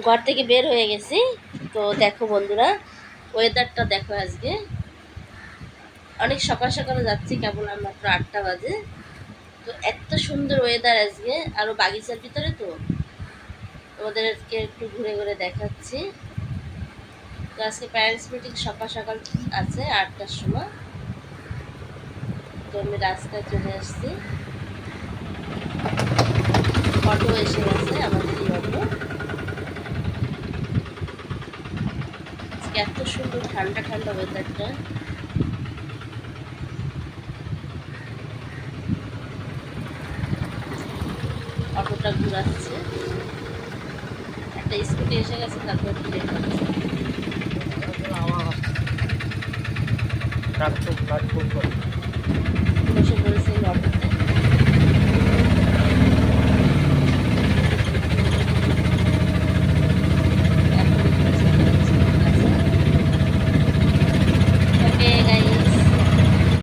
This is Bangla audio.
ঘর থেকে বের হয়ে গেছি। তো দেখো বন্ধুরা, ওয়েদারটা দেখো আজকে। অনেক সকাল সকালে যাচ্ছি, কেবল আর মাত্র 8টা বাজে। তো এত সুন্দর ওয়েদার আজকে, আরও বাগিচার ভিতরে তো তোমাদেরকে একটু ঘুরে ঘুরে দেখাচ্ছি। তো আজকে প্যারেন্টস মিটিং সকাল সকাল আছে 8টার সময়। তো আমি রাস্তায় চলে আসছি, অটো এসে গেছে, আমাদের এই অটো। আজকে এত সুন্দর ঠান্ডা ঠান্ডা ওয়েদারটা। অটোটা ঘুরাচ্ছে, একটা স্কুটি এসে গেছে, তারপর ব্রেক হচ্ছে। বসে পড়েছে এই অটোতে। এখন ওকে গাইস,